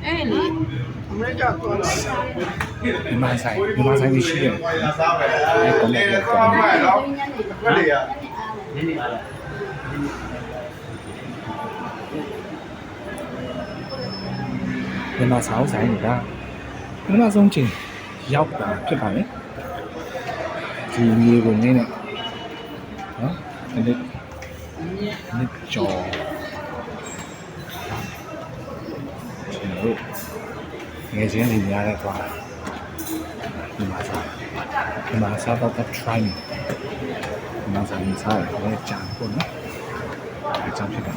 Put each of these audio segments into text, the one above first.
哎，你မြန်မာဆိုင်ရှိတယ်အဲကောင်းတယ်ကောင်းတယ်မြန်မာဆောင်ဆိုင်ကပထမဆုံးချိန်ရောက်တာဖြစ်ပါမယ်ဒီမြေကိုနင်းနဲ့နော်ဒီကြော်ကျွန်တော်တို့ငယ်ချင်းတွေများတဲ့သွားဒီမှာစားတော့ try ဒီမှာစားရင်စားရတယ်ကြာပေါ့နော်အကြောင်းဖြစ်တယ်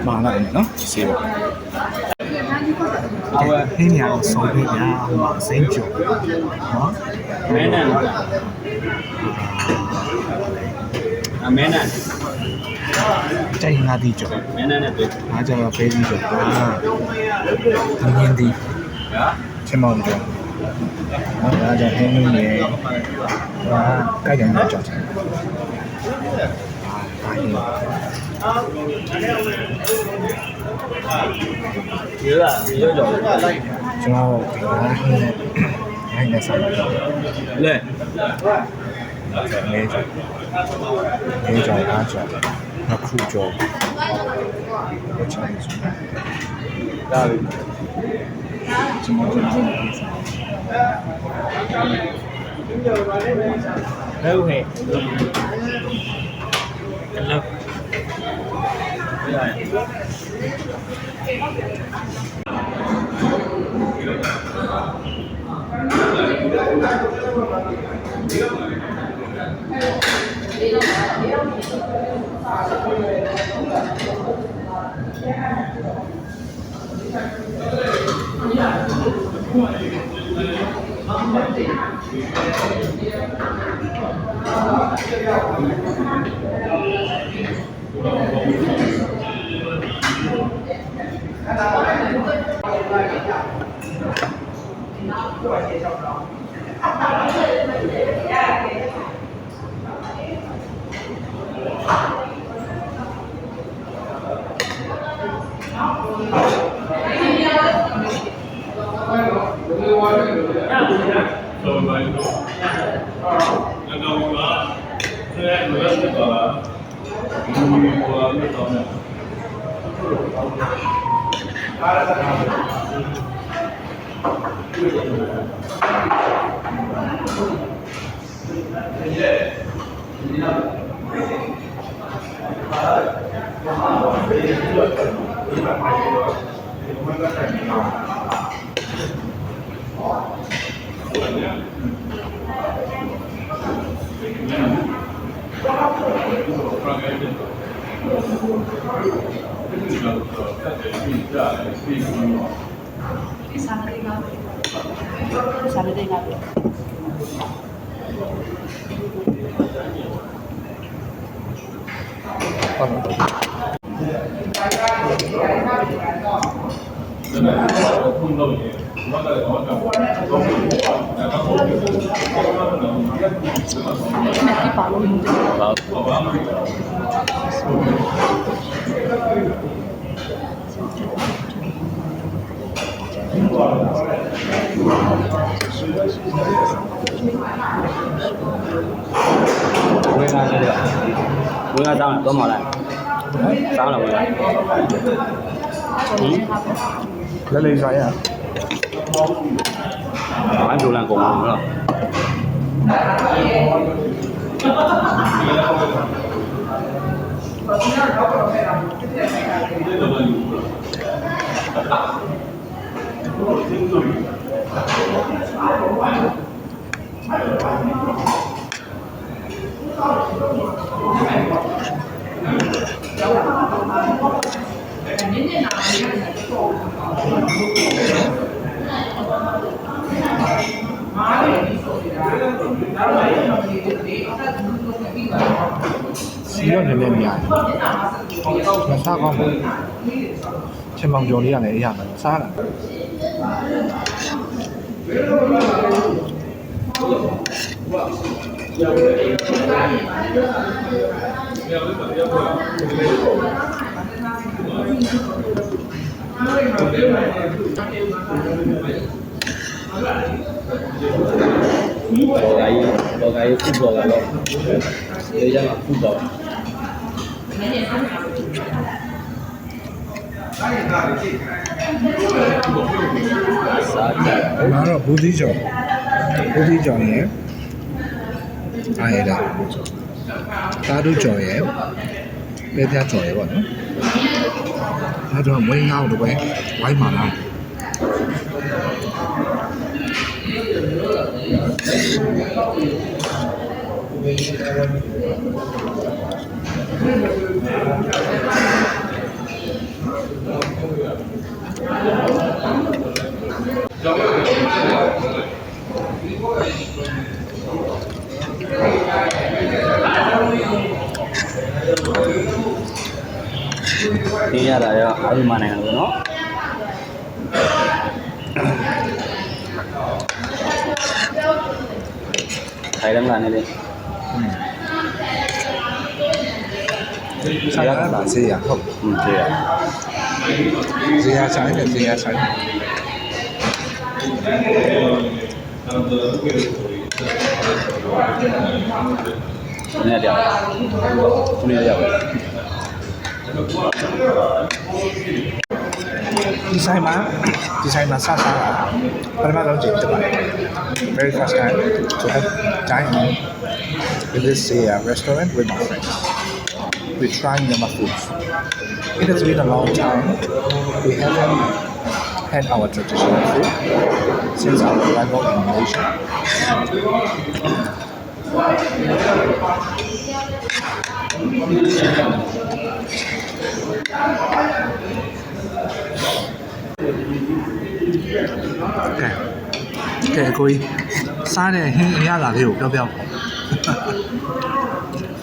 မာလာတယ်နော်စေပါဟင်းရအောင်ဆုံးပြရအောင်ပါစိမ့်ကြော်နော်မဲနန်မဲနန်တိုင်ငါဒီကြော်မဲနန်နဲ့တွေ့ငါကြော်ပဲဒီကြော်ငင်းဒီချမောင်ကြော်ငါကြော်ဟင်းနေရဟာကြိုက်တယ်ကြော်ချင်ဒီကဒီရောကြော်ကျွန်တော်ဒီဟာဟင်းနဲ့စားတယ်လေနေကြော်အားကြော်အခုကြော်ဝချင်တယ်ဒါပြီကျွန်တော်တို့ဒီဟုတ်ဟဲ့လောက်ဝေးကားရှိတယ်ဝေးကားတောင်းတယ်တော့မလိုက်တောင်းလာဝေးကားလဲလေစားရဘာလို့လန်ကုန်လို့နော်စီရောနည်းနည်းများမစားကောင်းဘူး ချင်းမောင်ကျော်လေးကလည်းအရာမှစားတာဘောဂါကြီးဖူးဘောဂါတော့ဒီကျမှဖူးဘောစားကြနားတော့ဘူးသီးကျော်ရဲ့အားရတာတားတို့ကျော်ရဲ့ပဲပြားကျော်ရဲ့ပေါ့နော်အဲ့တော့ဝင်းငေါတော့ပဲဝိုင်းပါလားဒီရတာရောအမှန်နိုင်ငံလို့နော်ထိုင်ရမ်းလာနေလေဆိုင်ရတာဈေးရဟုတ်ဈေးရဆိုင်တယ်ဈေးရဆိုင်နေရတော့နေရတော့ဒီဆိုင်မှာစားတာပထမဆုံးကြည့်တယ်ပါ very first time to have dine in with this restaurant with my friends we're trying Myanmar foods it has been a long time we haven't had our traditional food since our arrival in Malaysiaကဲကိုကြီးစားတဲ့ဟင်းအရသာလေးကိုပြော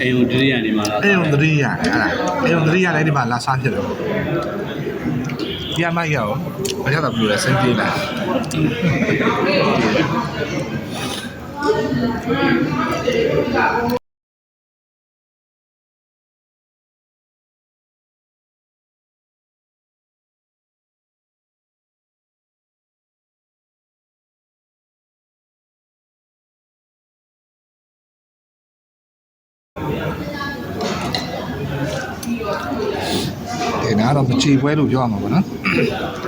အိမ်ုံတရိယာနေမှာလားအိမ်ုံတရိယာအဲ့ဒါအိမ်ုံတရိယာလည်းဒီမှာလာစားဖြစ်တယ်ဒီအမိုက်ရောဘာကြောင့်လဲဘယ်လိုလဲစင်ပြေးလားဒီနားတော့မချေပွဲလို့ပြောရမှာပေါ့နော်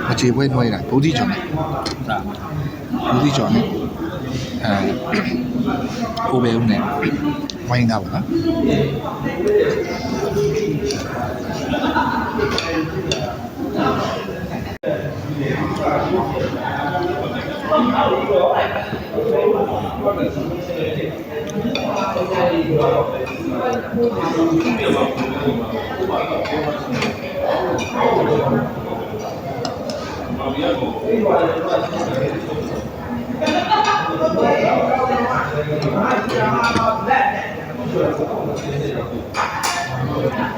မချေပွဲနှွှဲတာဘူးသီးကျော်နဲ့ဘူးသီးကျော်နဲ့ကိုပဲဦးနဲ့ဝိုင်းတာပေါ့နော်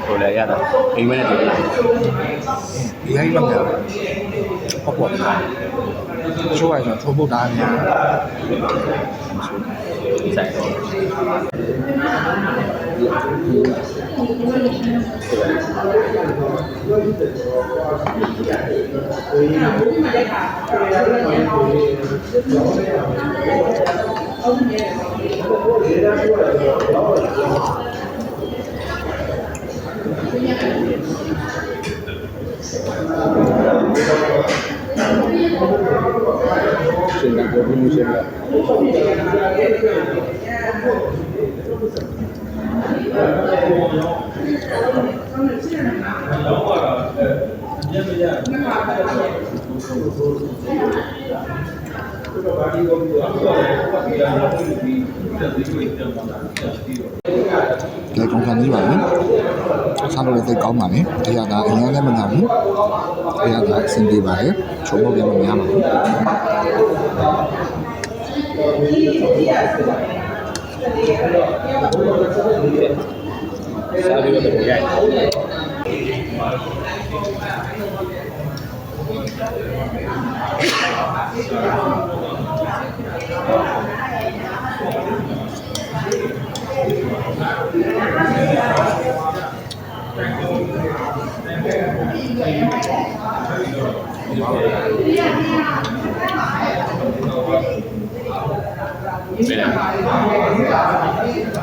ကိုလည်းရတာအိမ်မနဲ့တူတယ်ဒီအိမ်မှာပေါ့ချိုးရတော့ထိုးဖို့တားနေဆိုင်လေကောင်းကန်ကြီးပါလေစားလို့လည်းသိကောင်းပါလေဒီကကအရင်လည်းမနာဘူးဒီကအဆင်ပြေပါလေချုံဖို့လည်းမများပါဘူးစားပြီးတော့ရိုက်对的。